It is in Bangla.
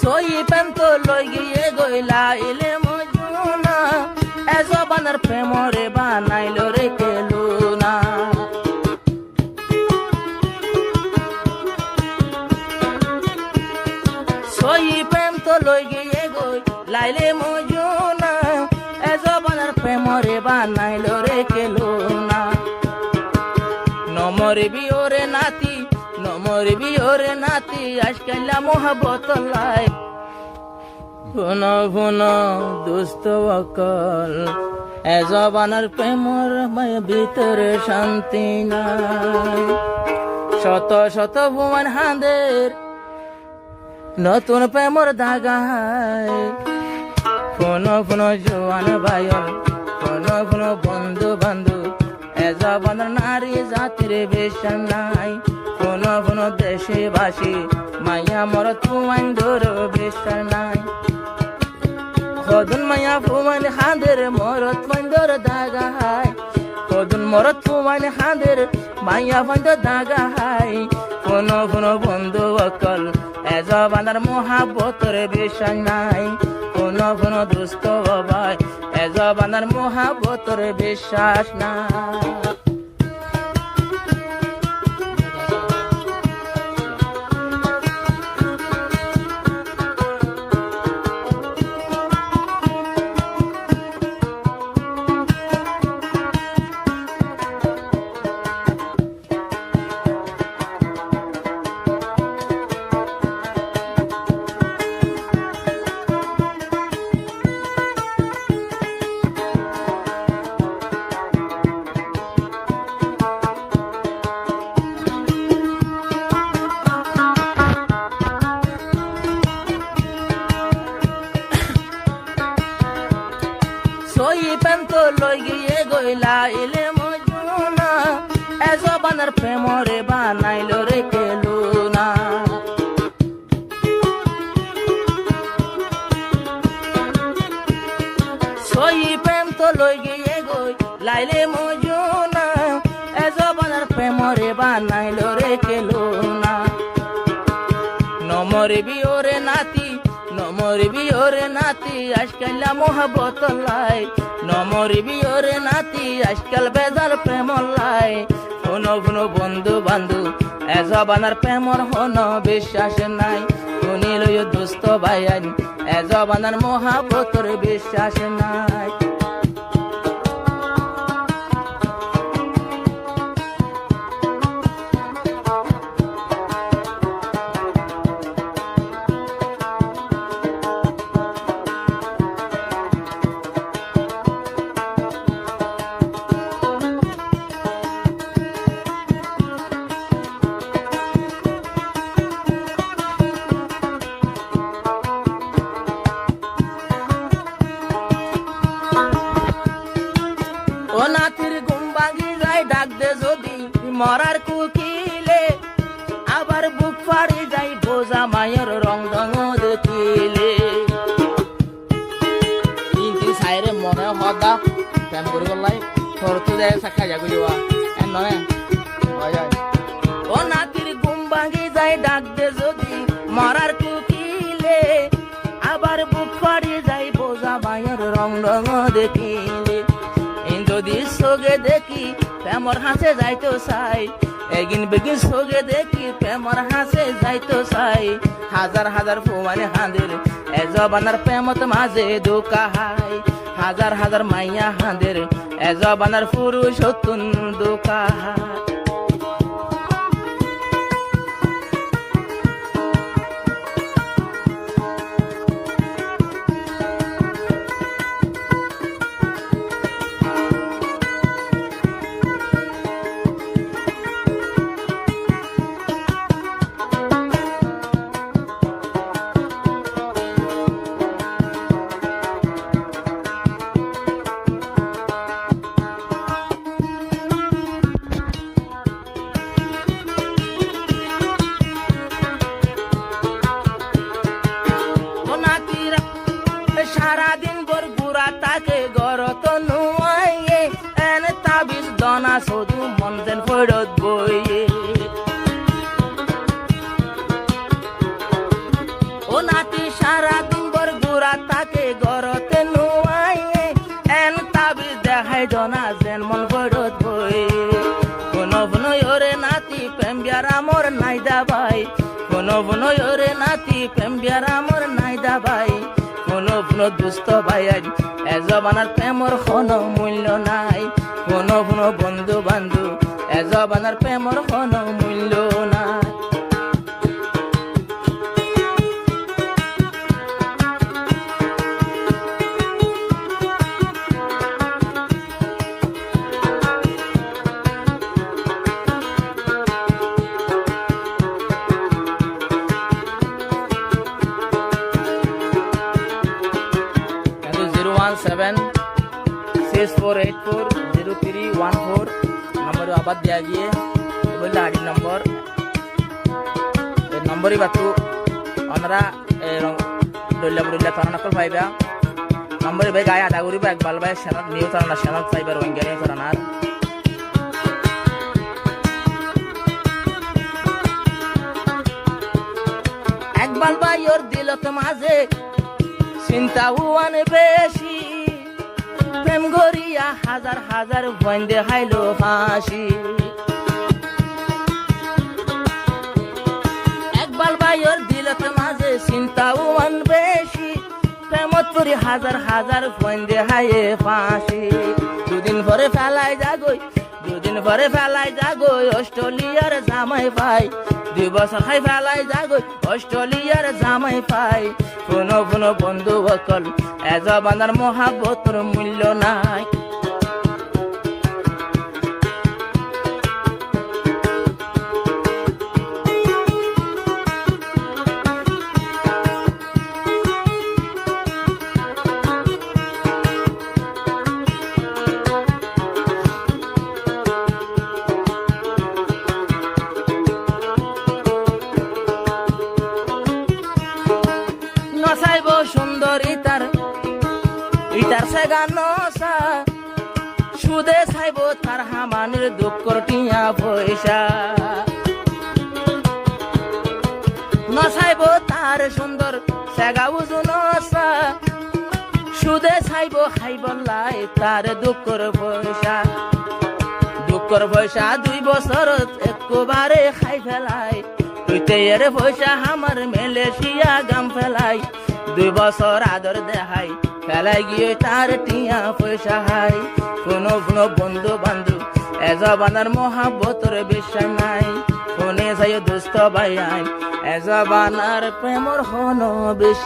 সই পেন্ত লই গিয়ে গইলা ইলে মজুনা এ জবানের প্রেমরে বানাইল রে কেলুনা সই পেন্ত লই গিয়ে গই লাইলে মজুনা এ জবানের প্রেমরে বানাইল রে কেলুনা নমরবি ওরে নাতি নমরবি ওরে নাতি আজকাল্লা মোহাবত লাই ফুন ফুন দুস্থ অকল এ জবানের প্রেমর ভিতরে শান্তি নাই শত শত ভুবন হাঁদের নতুন প্রেমর দাগায় ফুন ফুন জোয়ান বায়ন ফুন ফুন বন্ধু বান্ধু এ জবানের নারী জাতির বেশ নাই ফুন ফুন দেশবাসী মায়া মর তুমাইন ধর বেশ নাই কদুন মায়া ফুমাইন হাঁদের মরত বন্ধর দাগায় কদুন মরত ফুমাইন হাঁদের মায়া বন্ধ দাগায় ফুন ফুন বন্ধু অকল এ জবানের মহাবতর বেশ নাই ফুন ফুন দুস্থ ভাই এ জবানের মহাবতর বিশ্বাস নাই সই পেন্ত লই গিয়ে গইলা ইলে মজুনা এ জবানের প্রেমরে বানাইল রে কেলুনা সই পেন্ত লই গিয়ে গই লাইলে মজুনা এ জবানের প্রেমরে বানাইল রে কেলুনা নমরবি ওরে নাতি নমরবি ওরে নাতি আজকাল্লা মোহাবত লাই নমরবি ওরে নাতি আজকাল বেজার প্রেম লাই ফুন ফুন বন্ধু বান্ধু এ জবানের প্রেমর হন বিশ্বাস নাই শুনি লই দুস্থ ভাইয়ান এ জবানের মোহাবতর বিশ্বাস নাই ও নাতির ঘুম ভাঙি যায় ডাক দে যদি মরার কুকিলে আবার বুক ফাড়ি যাই বোঝা মায়ের রং রং দেখিলে ইন্টি সাইরে মনে হদা প্রেম করে গলাই থরতে যায় সাক্ষা জাগুলিওয়া এন নয় ও নাতির ঘুম ভাঙি যায় ডাক দে যদি মরার কুকিলে আবার বুক ফাড়ি যাই বোঝা মায়ের রং রং দেখিলে যদি সোগে দেখি প্রেমর হাসে যাইতো চাই এগিন বেগিন সোগে দেখি প্রেমর হাসে যাইতো চাই হাজার হাজার ফুমানে হাঁদের এ জবানের প্রেমত মাঝে দোকা হাই হাজার হাজার মাইয়া হাঁদের এ জবানের পুরুষ হতুন দোকা হাই শুধু মন যেন ফেরত বইয়ে ও নাতি সারা দিন ভর ঘুরা থাকে গরতে নুয়াই এন তাবিজ দেখাই দনা যেন মন বড়ত বই কোনো কোনো ওরে নাতি প্রেম বিয়ারা মোর নাইদা ভাই কোনো কোনো ওরে নাতি প্রেম বিয়ারা মোর নাইদা ভাই কোনো কোনো দুস্থ ভাই এ জবানার প্রেমর কোনো মূল্য নাই কোনো কোনো বন্ধু বান্ধব এ জবানার প্রেমর কোনো মূল্য নাই सेवन 64840314 नंबर आबाद दिया गया बोले आड़ी नंबर नंबर ही बातू अनरा डोल्ला बुडोल्ला थाना नकल फाइबा नंबर भाई गाय आधा गुरी बैग बाल भाई शनत न्यू थाना शनत फाइबर वंगे नहीं थाना एक बाल भाई और दिल तो माजे চিন্তা হুয়ান বেশি প্রেম গরিয়া হাজার হাজার বন্দে হাইলো ফাঁসি একবার ভাইয়ের দিলত মাঝে চিন্তা হুয়ান বেশি প্রেমত পরি হাজার হাজার বন্দে হাইয়ে ফাঁসি দুদিন পরে ফেলাই যাগই দুদিন পরে ফেলাই যাগই অস্ট্রেলিয়ার জামাই পাই 2 বছর খাই ফেলাই যাগই অস্ট্রেলিয়ার জামাই পাই কোনো কোনো বন্ধু বকল এ জবানার মহাব্বতর মূল্য নাই নসাইব সুন্দর ইতার সেগানো সা সুদে চাইব তার হামানির দুঃখর টিয়া পয়সা নসাইব তার সুন্দর সেগা বুঝুন সুদে চাইব খাইব লাই তার দুঃখর পয়সা 2 বছর একবারে খাই ফেলাই তুইতে এর পয়সা আমার মালয়েশিয়া গাম ফেলাই 2 বছর আদর দেখাই ফেলাই গিয়ে তার টিয়া পয়সা হাই কোনো কোনো বন্ধু বান্ধব এ জবানার মহাব্বতর বিশ্বাস নাই কোনে যাই দুস্থ ভাই এ জবানার প্রেমর হন বিশ্বাস